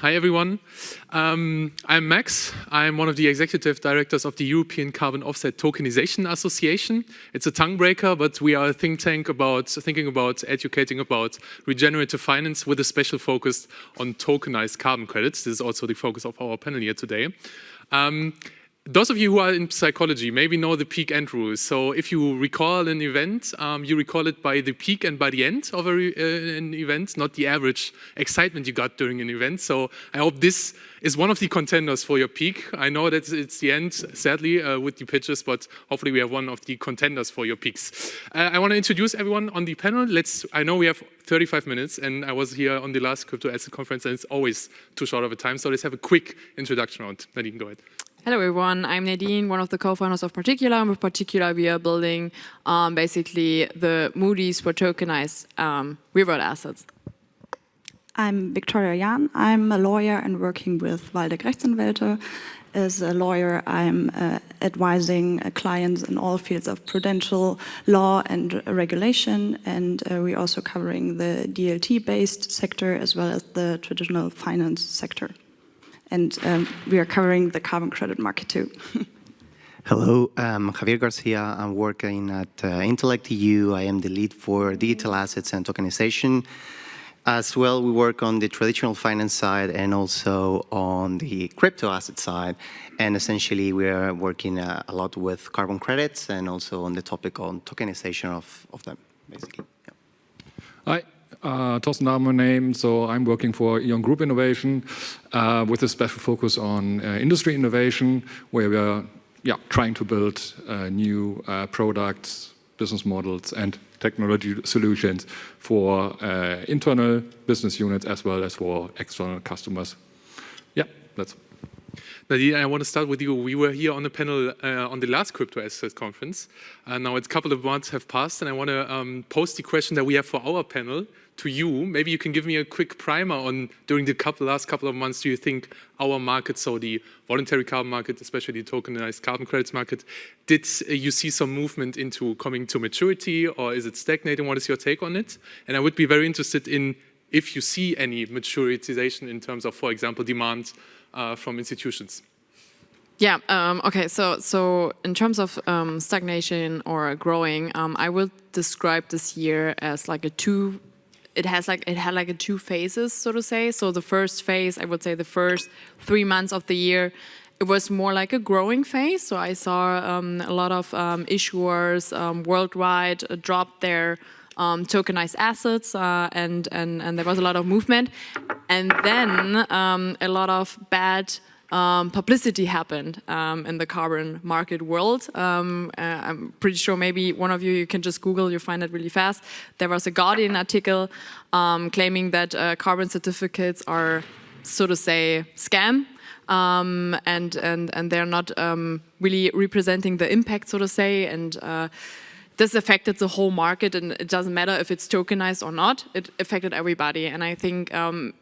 Hi everyone. I'm Max. I'm one of the executive directors of the European Carbon Offset Tokenization Association. It's a tongue breaker, but we are a think tank thinking about educating about regenerative finance with a special focus on tokenized carbon credits. This is also the focus of our panel here today. Those of you who are in psychology maybe know the peak-end rule. So if you recall an event, you recall it by the peak and by the end of an event, not the average excitement you got during an event. So I hope this is one of the contenders for your peak. I know that it's the end, sadly, with the pitches, but hopefully we have one of the contenders for your peaks. I want to introduce everyone on the panel. I know we have 35 minutes, and I was here on the last crypto asset conference, and it's always too short of a time. So let's have a quick introduction round. Nadine, go ahead. Hello everyone, I'm Nadine, one of the co-founders of Particula. And with Particula, we are building basically the Moody's for tokenized real-world assets. I'm Victoria Jahn. I'm a lawyer and working with Waldeck Rechtsanwälte. As a lawyer, I'm advising clients in all fields of prudential law and regulation, and we're also covering the DLT-based sector as well as the traditional finance sector. And we are covering the carbon credit market too. Hello, I'm Javier Garcia. I'm working at IntellectEU. I am the lead for digital assets and tokenization. As well, we work on the traditional finance side and also on the crypto asset side. And essentially, we are working a lot with carbon credits and also on the topic on tokenization of them, basically. Yeah. Hi, Torsten, my name. So I'm working for E.ON Group Innovation with a special focus on industry innovation, where we are trying to build new products, business models, and technology solutions for internal business units as well as for external customers. Yeah, that's. Nadine, I want to start with you. We were here on the panel on the last crypto asset conference. Now it's a couple of months have passed, and I want to pose the question that we have for our panel to you. Maybe you can give me a quick primer on, during the last couple of months, do you think our market, so the voluntary carbon market, especially the tokenized carbon credits market, did you see some movement into coming to maturity, or is it stagnating? What is your take on it? And I would be very interested in if you see any maturitization in terms of, for example, demand from institutions. Yeah, okay, so in terms of stagnation or growing, I will describe this year as like it had like a two phases, so to say. So the first phase, I would say the first 3 months of the year, it was more like a growing phase. So I saw a lot of issuers worldwide drop their tokenized assets, and there was a lot of movement. And then a lot of bad publicity happened in the carbon market world. I'm pretty sure maybe one of you can just Google, you find it really fast. There was a Guardian article claiming that carbon certificates are, so to say, scam. And they're not really representing the impact, so to say, and this affected the whole market, and it doesn't matter if it's tokenized or not, it affected everybody. And I think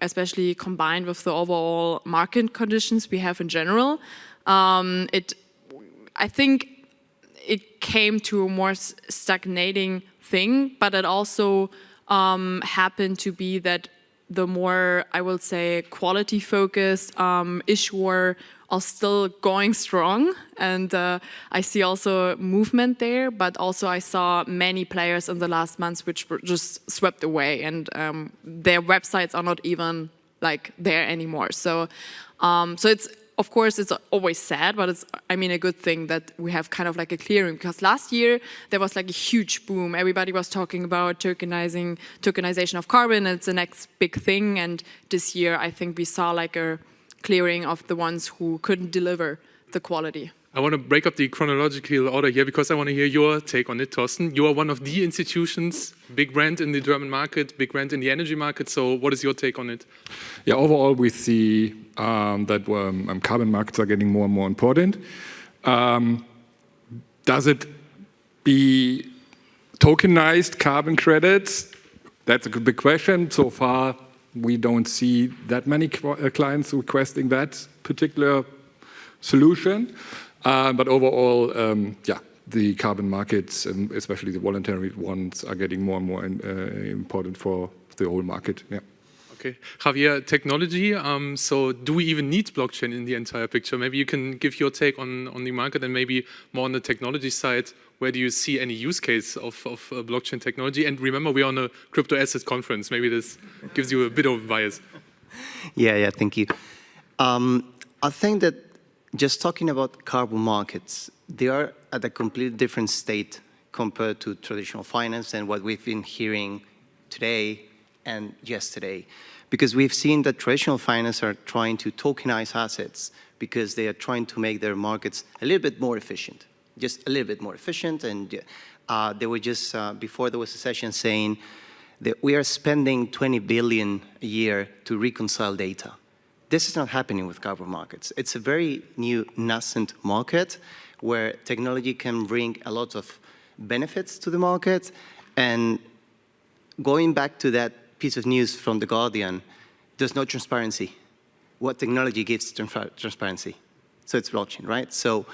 especially combined with the overall market conditions we have in general, I think it came to a more stagnating thing, but it also happened to be that the more, I will say, quality-focused issuer are still going strong, and I see also movement there, but also I saw many players in the last months which were just swept away, and their websites are not even like there anymore. So it's, of course, it's always sad, but it's, I mean, a good thing that we have kind of like a clearing, because last year there was like a huge boom. Everybody was talking about tokenization of carbon. It's the next big thing, and this year I think we saw like a clearing of the ones who couldn't deliver the quality. I want to break up the chronological order here because I want to hear your take on it, Torsten. You are one of the institutions, big brand in the German market, big brand in the energy market. So what is your take on it? Yeah, overall we see that carbon markets are getting more and more important. Does it be tokenized carbon credits? That's a big question. So far, we don't see that many clients requesting that particular solution. But overall, the carbon markets, especially the voluntary ones, are getting more and more important for the whole market. Yeah. Okay, Javier, technology. So do we even need blockchain in the entire picture? Maybe you can give your take on the market and maybe more on the technology side. Where do you see any use case of blockchain technology? And remember, we're on a crypto asset conference. Maybe this gives you a bit of bias. Yeah, thank you. I think that just talking about carbon markets, they are at a completely different state compared to traditional finance and what we've been hearing today and yesterday. Because we've seen that traditional finance are trying to tokenize assets because they are trying to make their markets a little bit more efficient, just a little bit more efficient. And they were just, before there was a session saying that we are spending 20 billion a year to reconcile data. This is not happening with carbon markets. It's a very new nascent market where technology can bring a lot of benefits to the market. And going back to that piece of news from The Guardian, there's no transparency. What technology gives transparency? So it's blockchain, right? So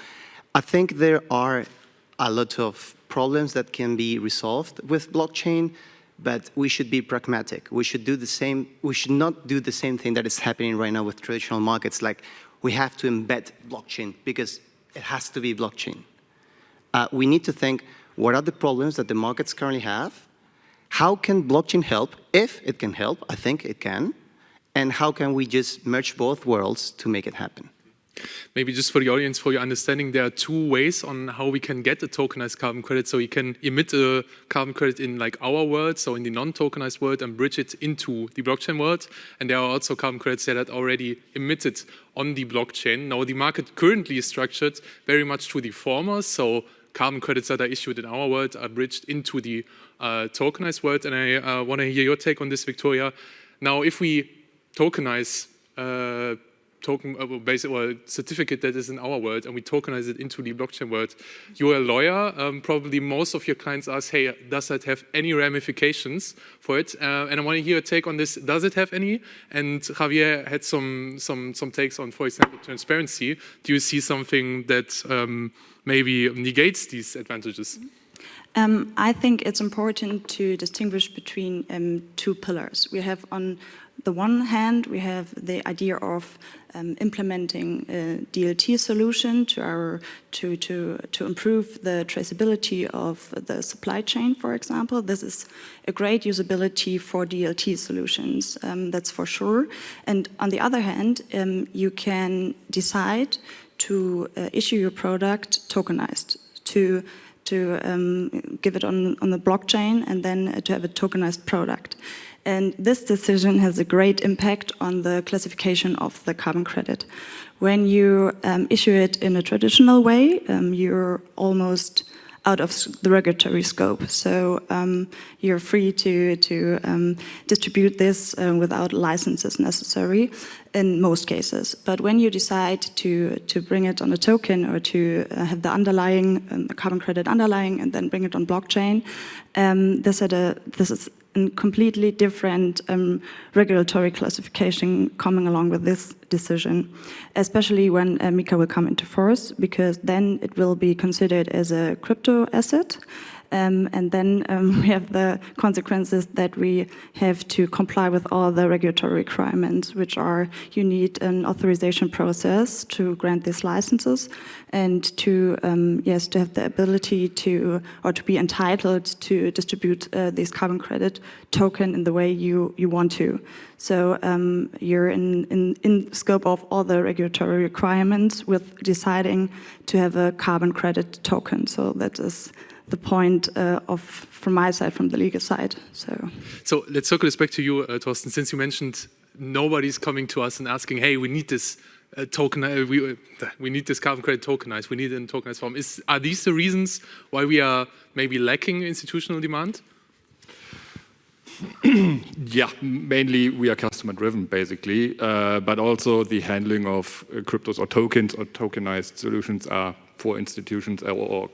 I think there are a lot of problems that can be resolved with blockchain, but we should be pragmatic. We should do the same. We should not do the same thing that is happening right now with traditional markets, like we have to embed blockchain because it has to be blockchain. We need to think, what are the problems that the markets currently have? How can blockchain help? If it can help, I think it can. And how can we just merge both worlds to make it happen? Maybe just for the audience, for your understanding, there are two ways on how we can get a tokenized carbon credit. So you can emit a carbon credit in like our world, so in the non-tokenized world, and bridge it into the blockchain world. And there are also carbon credits that are already emitted on the blockchain. Now the market currently is structured very much to the former. So carbon credits that are issued in our world are bridged into the tokenized world. And I want to hear your take on this, Victoria. Now, if we tokenize basically a certificate that is in our world and we tokenize it into the blockchain world, you're a lawyer, probably most of your clients ask, hey, does that have any ramifications for it? And I want to hear a take on this. Does it have any? And Javier had some takes on, for example, transparency. Do you see something that maybe negates these advantages? I think it's important to distinguish between two pillars. We have on the one hand, we have the idea of implementing a DLT solution to improve the traceability of the supply chain, for example. This is a great usability for DLT solutions, that's for sure. And on the other hand, you can decide to issue your product tokenized, to give it on the blockchain and then to have a tokenized product. And this decision has a great impact on the classification of the carbon credit. When you issue it in a traditional way, you're almost out of the regulatory scope. So you're free to distribute this without licenses necessary in most cases. But when you decide to bring it on a token or to have the underlying, the carbon credit underlying, and then bring it on blockchain, this is a completely different regulatory classification coming along with this decision, especially when MiCA will come into force, because then it will be considered as a crypto asset. And then we have the consequences that we have to comply with all the regulatory requirements, which are you need an authorization process to grant these licenses and to, yes, to have the ability to, or to be entitled to distribute this carbon credit token in the way you want to. So you're in scope of all the regulatory requirements with deciding to have a carbon credit token. So that is the point from my side, from the legal side. So let's circle this back to you, Torsten, since you mentioned nobody's coming to us and asking, hey, we need this token, we need this carbon credit tokenized, we need it in tokenized form. Are these the reasons why we are maybe lacking institutional demand? Yeah, mainly we are customer driven basically, but also the handling of cryptos or tokens or tokenized solutions are for institutions or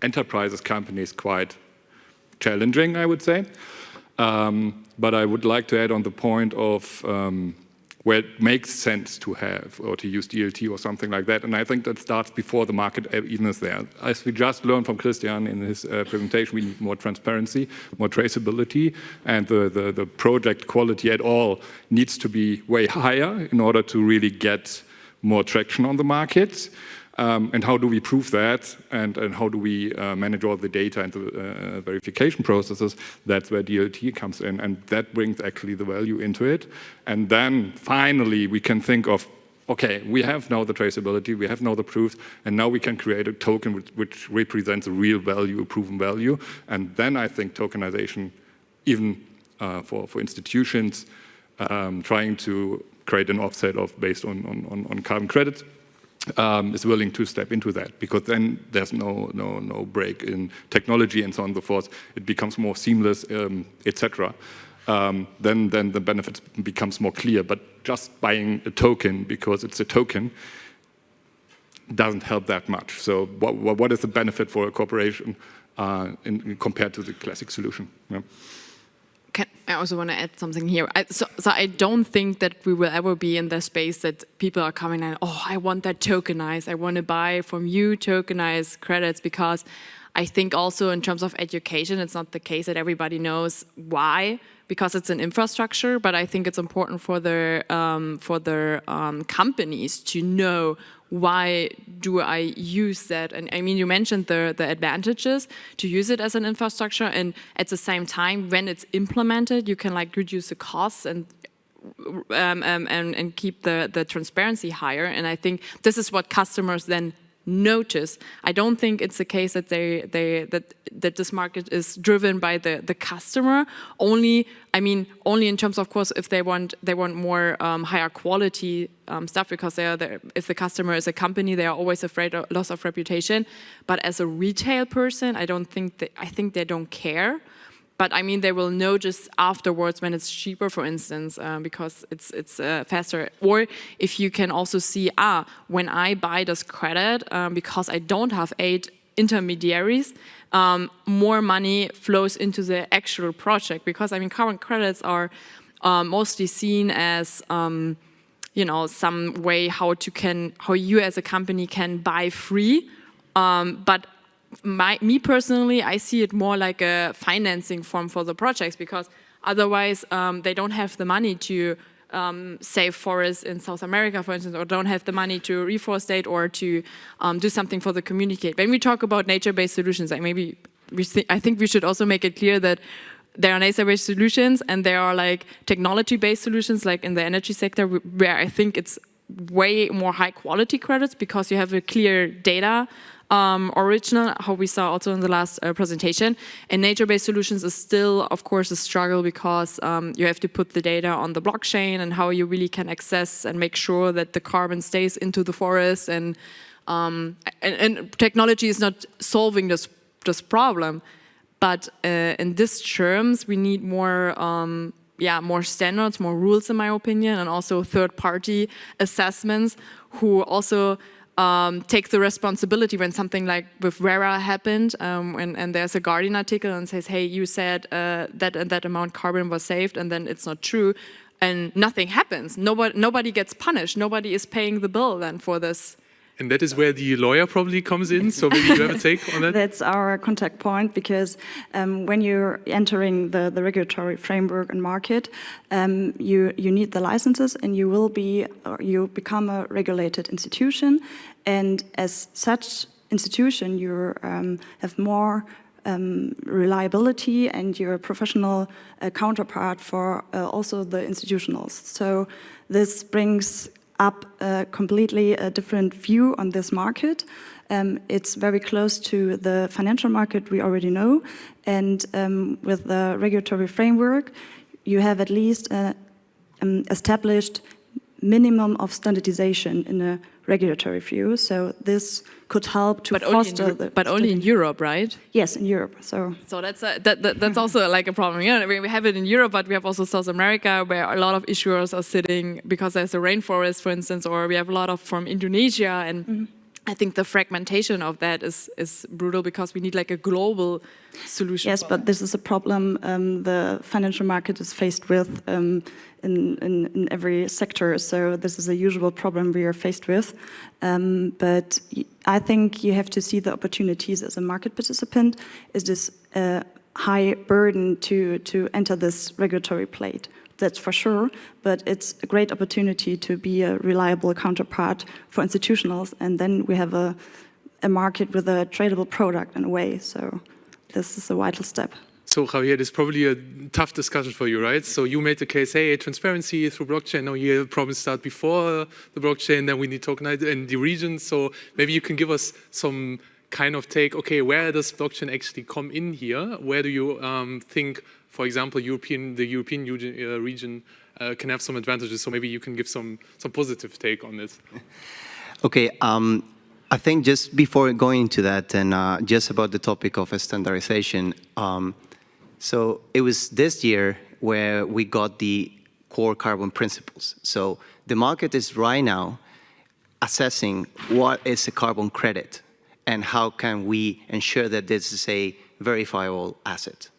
enterprises, companies, quite challenging, I would say. But I would like to add on the point of where it makes sense to have or to use DLT or something like that. And I think that starts before the market even is there. As we just learned from Christian in his presentation, we need more transparency, more traceability, and the project quality at all needs to be way higher in order to really get more traction on the market. And how do we prove that? And how do we manage all the data and the verification processes? That's where DLT comes in. And that brings actually the value into it. And then finally, we can think of, okay, we have now the traceability, we have now the proofs, and now we can create a token which represents a real value, a proven value. And then I think tokenization, even for institutions, trying to create an offset based on carbon credits, is willing to step into that, because then there's no break in technology and so on and so forth. It becomes more seamless, etc. Then the benefits becomes more clear. But just buying a token because it's a token doesn't help that much. So what is the benefit for a corporation compared to the classic solution? Yeah. I also want to add something here. So I don't think that we will ever be in the space that people are coming and, oh, I want that tokenized. I want to buy from you tokenized credits, because I think also in terms of education, it's not the case that everybody knows why, because it's an infrastructure. But I think it's important for the companies to know, why do I use that? And I mean, you mentioned the advantages to use it as an infrastructure, and at the same time, when it's implemented, you can like reduce the costs and keep the transparency higher. And I think this is what customers then notice. I don't think it's the case that that this market is driven by the customer only. I mean, only in terms, of course, if they want more higher quality stuff, because if the customer is a company, they are always afraid of loss of reputation. But as a retail person, I think they don't care. But I mean, they will notice afterwards when it's cheaper, for instance, because it's faster. Or if you can also see, when I buy this credit, because I don't have 8 intermediaries, more money flows into the actual project. Because I mean, carbon credits are mostly seen as some way how you as a company can buy free, but me personally, I see it more like a financing form for the projects, because otherwise they don't have the money to save forests in South America, for instance, or don't have the money to reforestate or to do something for the community. When we talk about nature-based solutions, I think we should also make it clear that there are nature-based solutions and there are like technology-based solutions, like in the energy sector, where I think it's way more high-quality credits, because you have a clear data original, how we saw also in the last presentation. And nature-based solutions is still, of course, a struggle, because you have to put the data on the blockchain, and how you really can access and make sure that the carbon stays into the forest. And technology is not solving this problem. But in these terms, we need more standards, more rules, in my opinion, and also third-party assessments who also take the responsibility when something like with Rara happened, and there's a Guardian article and says, hey, you said that and that amount carbon was saved, and then it's not true, and nothing happens. Nobody gets punished. Nobody is paying the bill then for this. And that is where the lawyer probably comes in. So maybe you have a take on that? That's our contact point, because when you're entering the regulatory framework and market, you need the licenses, and you become a regulated institution. And as such institution, you have more reliability, and you're a professional counterpart for also the institutionals. So this brings up completely a different view on this market. It's very close to the financial market we already know, and with the regulatory framework, you have at least established minimum of standardization in a regulatory view. So this could help to foster but only in Europe, right? Yes, in Europe. So that's also like a problem. Yeah, we have it in Europe, but we have also South America, where a lot of issuers are sitting because there's a rainforest, for instance, or we have a lot of from Indonesia, and I think the fragmentation of that is brutal because we need like a global solution. Yes, but this is a problem the financial market is faced with in every sector. So this is a usual problem we are faced with. But I think you have to see the opportunities as a market participant. Is this a high burden to enter this regulatory plate? That's for sure, but it's a great opportunity to be a reliable counterpart for institutionals, and then we have a market with a tradable product in a way, so this is a vital step. So Javier, this is probably a tough discussion for you, right? So you made the case, hey, transparency through blockchain, no, here problems start before the blockchain, then we need tokenization in the region, so maybe you can give us some kind of take, okay, where does blockchain actually come in here? Where do you think, for example, the European region can have some advantages? So maybe you can give some positive take on this. Okay, I think just before going into that, and just about the topic of standardization, so it was this year where we got the core carbon principles. So the market is right now assessing what is a carbon credit and how can we ensure that this is a verifiable asset.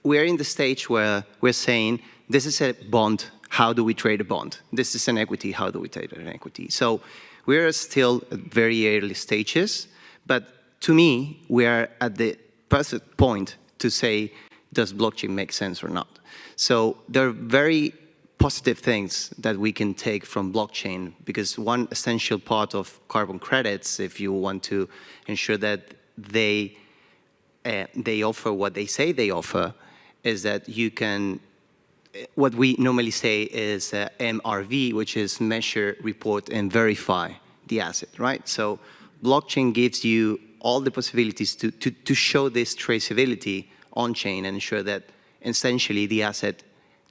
We're in the stage where we're saying, this is a bond, how do we trade a bond? This is an equity, how do we trade an equity? So we're still at very early stages, but to me, we are at the perfect point to say, does blockchain make sense or not? So there are very positive things that we can take from blockchain, because one essential part of carbon credits, if you want to ensure that they offer what they say they offer, is that you can, what we normally say is MRV, which is measure, report, and verify the asset, right? So blockchain gives you all the possibilities to show this traceability on chain and ensure that essentially the asset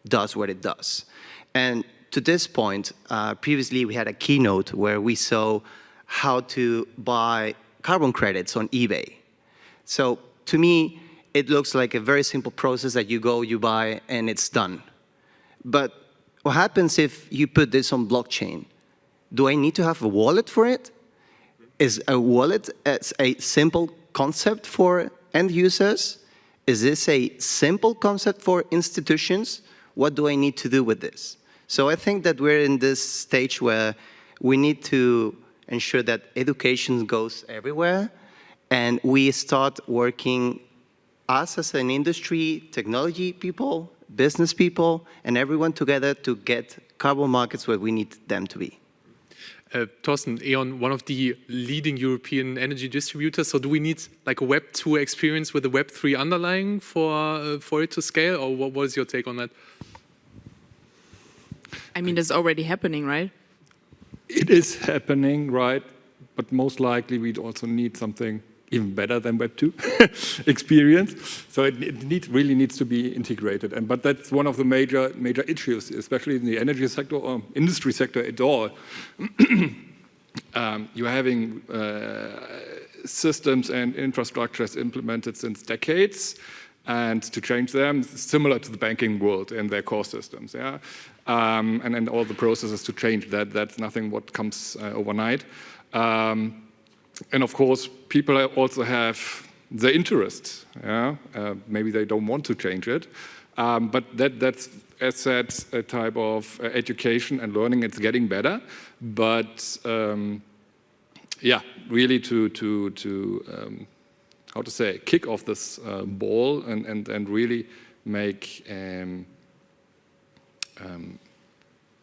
does what it does. And to this point, previously we had a keynote where we saw how to buy carbon credits on eBay. So to me, it looks like a very simple process that you go, you buy, and it's done. But what happens if you put this on blockchain? Do I need to have a wallet for it? Is a wallet a simple concept for end users? Is this a simple concept for institutions? What do I need to do with this? So I think that we're in this stage where we need to ensure that education goes everywhere, and we start working us as an industry, technology people, business people, and everyone together to get carbon markets where we need them to be. Torsten, E.ON, one of the leading European energy distributors. So do we need like a Web 2 experience with a Web 3 underlying for it to scale, or what is your take on that? I mean, it's already happening, right? It is happening, right? But most likely we'd also need something even better than Web 2 experience. So it really needs to be integrated. But that's one of the major issues, especially in the energy sector or industry sector at all. You're having systems and infrastructures implemented since decades, and to change them, similar to the banking world and their core systems, yeah? And then all the processes to change that, that's nothing what comes overnight. And of course, people also have the interest, yeah? Maybe they don't want to change it, but that's, as said, a type of education and learning. It's getting better, but yeah, really to how to say, kick off this ball and really make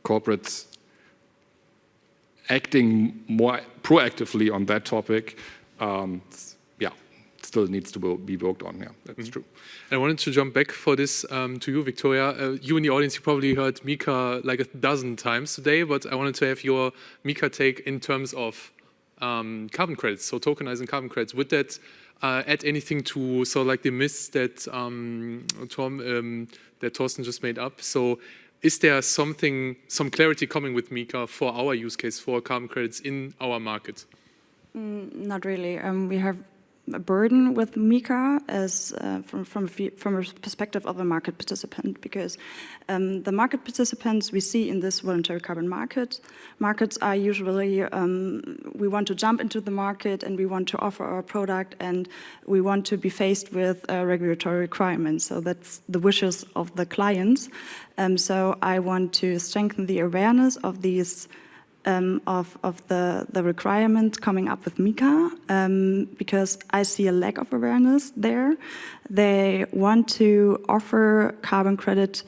corporates acting more proactively on that topic, yeah, still needs to be worked on. Yeah, that's true. I wanted to jump back for this to you, Victoria. You in the audience, you probably heard Mika like a dozen times today, but I wanted to have your Mika take in terms of carbon credits, so tokenizing carbon credits. Would that add anything to like the myths that that Torsten just made up? So is there some clarity coming with Mika for our use case for carbon credits in our market? Not really. We have a burden with MiCA as from a perspective of a market participant, because the market participants we see in this voluntary carbon markets are usually we want to jump into the market and we want to offer our product and we want to be faced with regulatory requirements. So that's the wishes of the clients. So I want to strengthen the awareness of these of the requirement coming up with MiCA, because I see a lack of awareness there. They want to offer carbon credit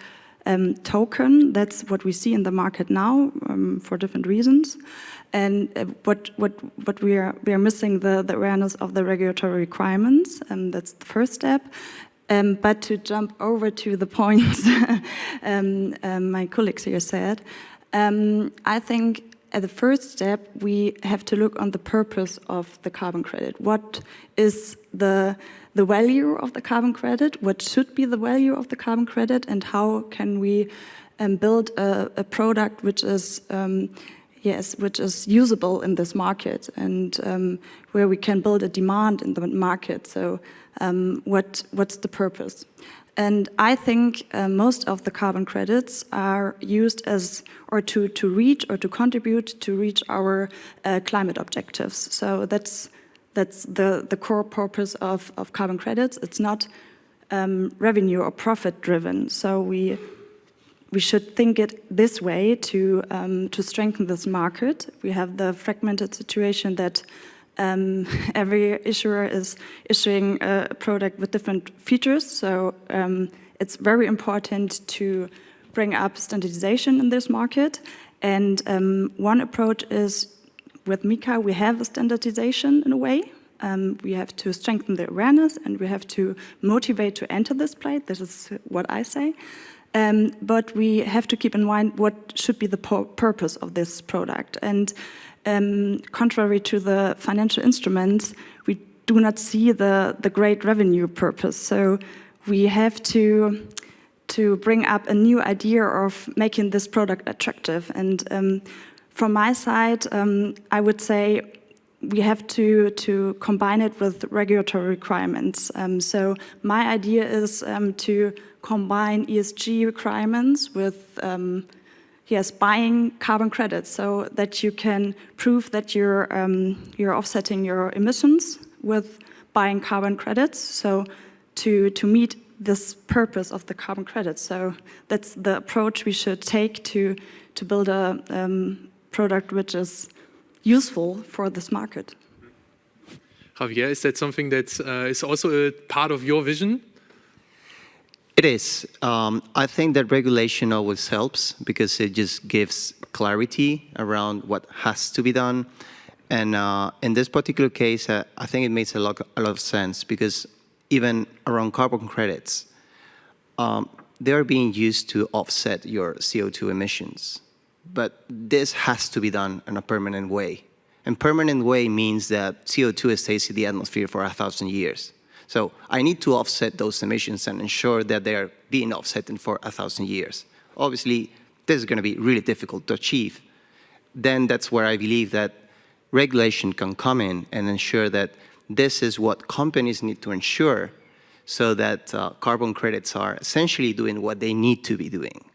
token. That's what we see in the market now for different reasons. And what we are missing the awareness of the regulatory requirements. That's the first step. But to jump over to the points my colleagues here said, I think at the first step, we have to look on the purpose of the carbon credit. What is the value of the carbon credit? What should be the value of the carbon credit? And how can we build a product which is which is usable in this market and where we can build a demand in the market? So what's the purpose? And I think most of the carbon credits are used as, or to reach or to contribute to reach our climate objectives. So that's the core purpose of carbon credits. It's not revenue or profit driven. So we should think it this way to strengthen this market. We have the fragmented situation that every issuer is issuing a product with different features, so it's very important to bring up standardization in this market. And one approach is with MiCA, we have a standardization in a way. We have to strengthen the awareness and we have to motivate to enter this play. This is what I say. But we have to keep in mind what should be the purpose of this product. And contrary to the financial instruments, we do not see the great revenue purpose. So we have to bring up a new idea of making this product attractive. And from my side, I would say we have to combine it with regulatory requirements. So my idea is to combine ESG requirements with buying carbon credits, so that you can prove that you're offsetting your emissions with buying carbon credits. So to meet this purpose of the carbon credits. So that's the approach we should take to build a product which is useful for this market. Javier, is that something that is also a part of your vision? It is. I think that regulation always helps because it just gives clarity around what has to be done. And in this particular case, I think it makes a lot of sense because even around carbon credits, they are being used to offset your CO2 emissions. But this has to be done in a permanent way. And permanent way means that CO2 stays in the atmosphere for 1,000 years. So I need to offset those emissions and ensure that they are being offset for 1,000 years. Obviously, this is going to be really difficult to achieve. Then that's where I believe that regulation can come in and ensure that this is what companies need to ensure so that carbon credits are essentially doing what they need to be doing.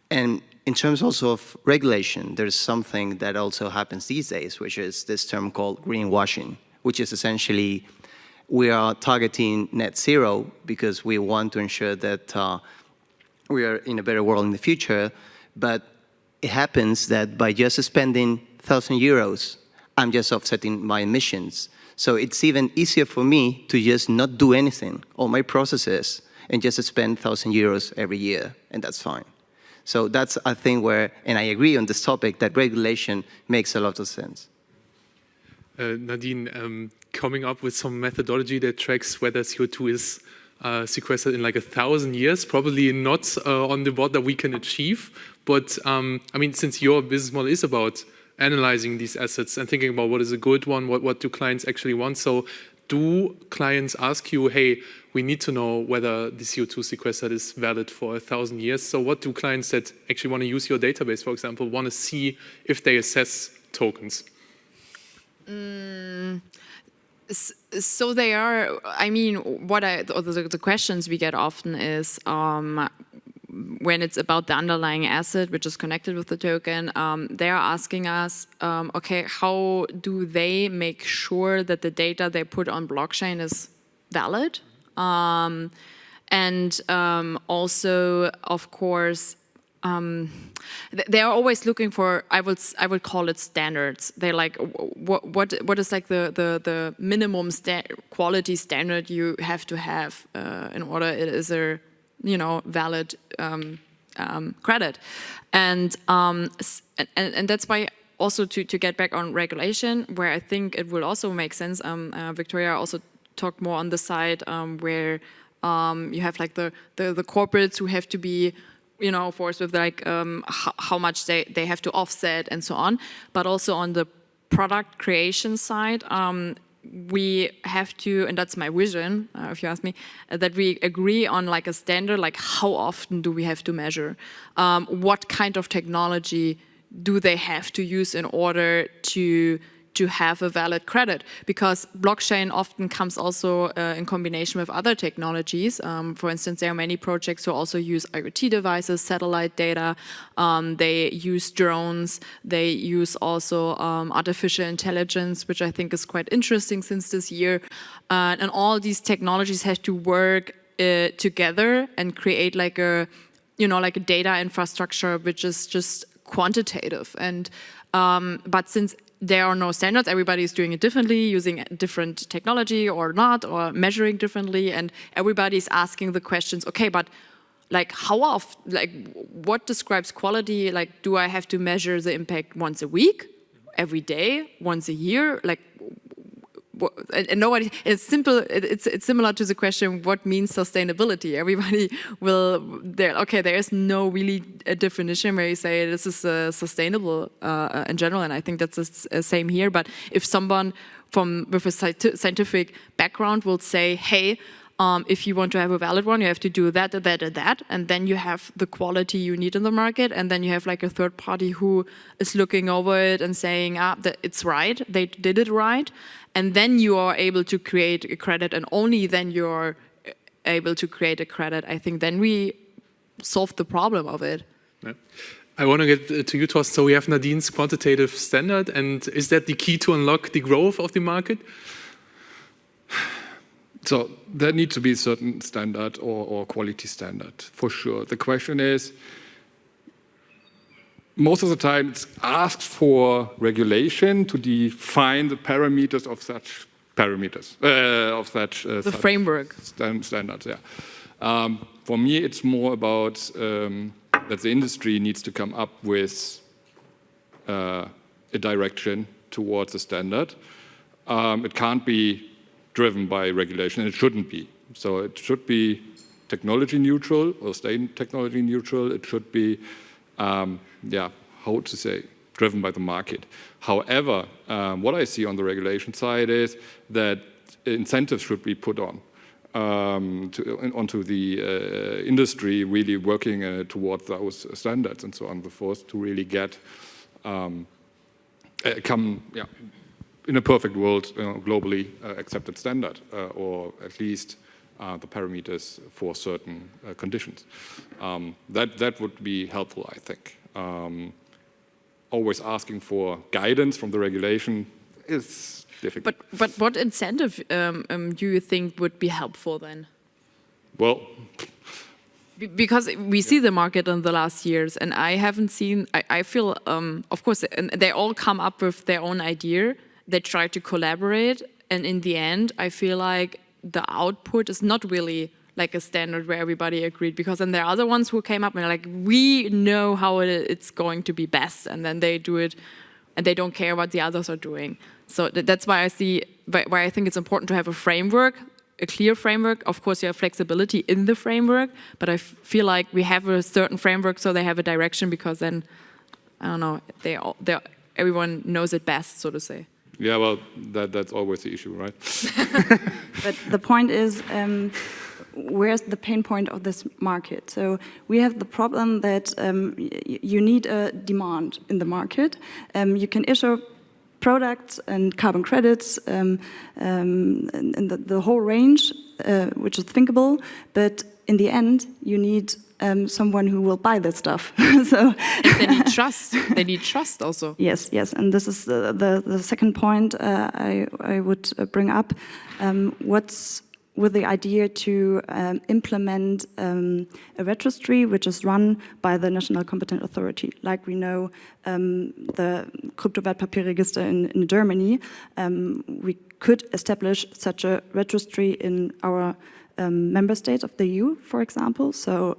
And in terms also of regulation, there's something that also happens these days, which is this term called greenwashing, which is essentially we are targeting net zero because we want to ensure that we are in a better world in the future. But it happens that by just spending 1,000 euros, I'm just offsetting my emissions. So it's even easier for me to just not do anything, all my processes, and just spend 1,000 euros every year, and that's fine. So that's, I think, where, and I agree on this topic, that regulation makes a lot of sense. Nadine, coming up with some methodology that tracks whether CO2 is sequestered in like 1,000 years, probably not on the board that we can achieve. But I mean, since your business model is about analyzing these assets and thinking about what is a good one, what do clients actually want. So do clients ask you, hey, we need to know whether the CO2 sequestered is valid for 1,000 years. So what do clients that actually want to use your database, for example, want to see if they assess tokens? So they are, I mean, the questions we get often is, when it's about the underlying asset, which is connected with the token, they are asking us, okay, how do they make sure that the data they put on blockchain is valid? Also, of course, they are always looking for, I would call it standards. They're like, what is like the minimum quality standard you have to have in order it is a valid credit, and that's why also to get back on regulation, where I think it will also make sense. Victoria also talked more on the side where you have like the corporates who have to be forced with like how much they have to offset and so on, but also on the product creation side, we have to, and that's my vision, if you ask me, that we agree on like a standard, like how often do we have to measure? What kind of technology do they have to use in order to have a valid credit? Because blockchain often comes also in combination with other technologies. For instance, there are many projects who also use IoT devices, satellite data, they use drones, they use also artificial intelligence, which I think is quite interesting since this year. And all these technologies have to work together and create like a, like a data infrastructure which is just quantitative. And but since there are no standards, everybody is doing it differently, using different technology or not, or measuring differently, and everybody's asking the questions, okay, but like how often, like what describes quality? Like, do I have to measure the impact once a week, every day, once a year? Like, and nobody, it's simple, it's similar to the question, what means sustainability? Everybody will, okay, there is no really a definition where you say this is sustainable in general, and I think that's the same here. But if someone with a scientific background will say, hey, if you want to have a valid one, you have to do that, and then you have the quality you need in the market, and then you have like a third party who is looking over it and saying, that it's right, they did it right, and then you are able to create a credit, and only then you're able to create a credit. I think then we solve the problem of it. Yeah. I want to get to you, Torsten. So we have Nadine's quantitative standard, and is that the key to unlock the growth of the market? So there needs to be a certain standard or quality standard, for sure. The question is, most of the time it's asked for regulation to define the parameters of such parameters, the framework. Standards, yeah. For me, it's more about that the industry needs to come up with a direction towards a standard. It can't be driven by regulation, and it shouldn't be. So it should be technology neutral or stay technology neutral. It should be, how to say, driven by the market. However, what I see on the regulation side is that incentives should be put on onto the industry, really working towards those standards and so on and so forth to really get in a perfect world, globally accepted standard, or at least the parameters for certain conditions. That would be helpful, I think. Always asking for guidance from the regulation is difficult. But what incentive do you think would be helpful then? Well, because we see the market in the last years, and I haven't seen. I feel, of course, and they all come up with their own idea. They try to collaborate, and in the end, I feel like the output is not really like a standard where everybody agreed, because then there are other ones who came up and are like, we know how it's going to be best, and then they do it, and they don't care what the others are doing. So that's why I think it's important to have a framework, a clear framework. Of course, you have flexibility in the framework, but I feel like we have a certain framework so they have a direction, because then, I don't know, everyone knows it best, so to say. Yeah, well, that's always the issue, right? But the point is, where's the pain point of this market? So we have the problem that you need a demand in the market. You can issue products and carbon credits, and the whole range, which is thinkable. But in the end, you need someone who will buy this stuff. So And they need trust. They need trust also. yes, yes, and this is the second point I would bring up. What's with the idea to implement a registry which is run by the national competent authority. Like we know the Kryptowertpapierregister in Germany, we could establish such a registry in our member states of the EU, for example. So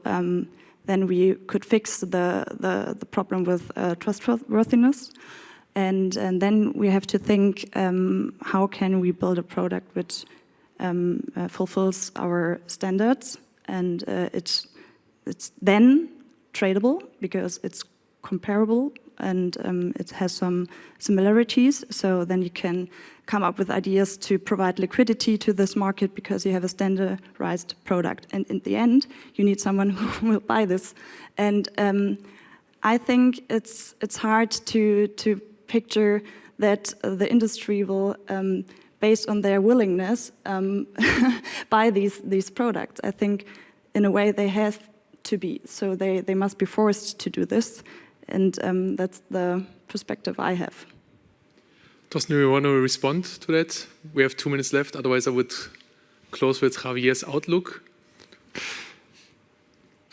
then we could fix the problem with trustworthiness. And then we have to think how can we build a product which fulfills our standards, and it's then tradable because it's comparable and it has some similarities. So then you can come up with ideas to provide liquidity to this market because you have a standardized product. And in the end, you need someone who will buy this. And I think it's hard to picture that the industry will based on their willingness, buy these products. I think, in a way, they have to be. So they must be forced to do this, and that's the perspective I have. Torsten, do you want to respond to that? We have 2 minutes left. Otherwise, I would close with Javier's outlook.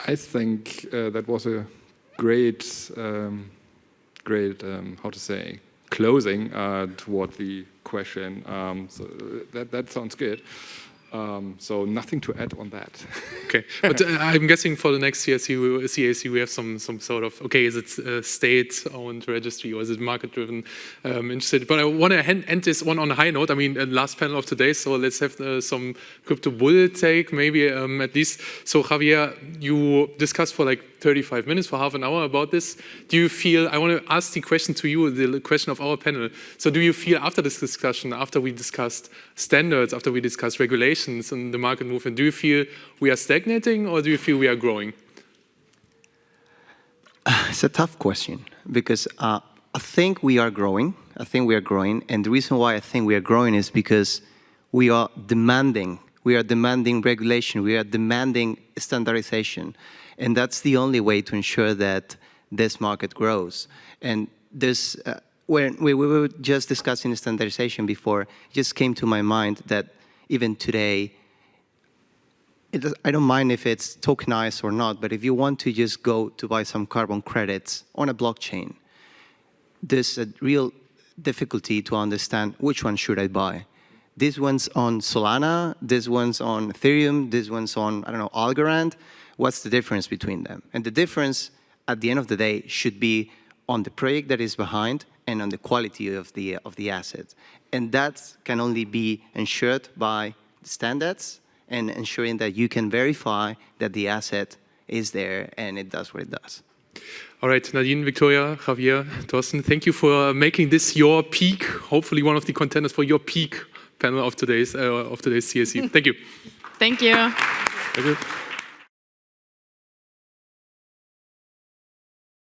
I think that was a great, how to say, closing toward the question. So that sounds good. So nothing to add on that. Okay, but I'm guessing for the next CAC we have some sort of, okay, is it a state-owned registry or is it market-driven? Interested, but I want to end this one on a high note. I mean, last panel of today, so let's have some crypto bull take, maybe at least. So Javier, you discussed for like 35 minutes, for half an hour about this. Do you feel, I want to ask the question to you, the question of our panel. So do you feel after this discussion, after we discussed standards, after we discussed regulations and the market movement, do you feel we are stagnating or do you feel we are growing? It's a tough question because I think we are growing. And the reason why I think we are growing is because we are demanding regulation, we are demanding standardization. And that's the only way to ensure that this market grows. And this, when we were just discussing standardization before, it just came to my mind that even today, I don't mind if it's tokenized or not, but if you want to just go to buy some carbon credits on a blockchain, there's a real difficulty to understand which one should I buy. This one's on Solana, this one's on Ethereum, this one's on, I don't know, Algorand. What's the difference between them? And the difference, at the end of the day, should be on the project that is behind and on the quality of the asset. And that can only be ensured by the standards and ensuring that you can verify that the asset is there and it does what it does. All right, Nadine, Victoria, Javier, Torsten, thank you for making this your peak, hopefully one of the contenders for your peak panel of today's CAC. Thank you. Thank you. Thank you.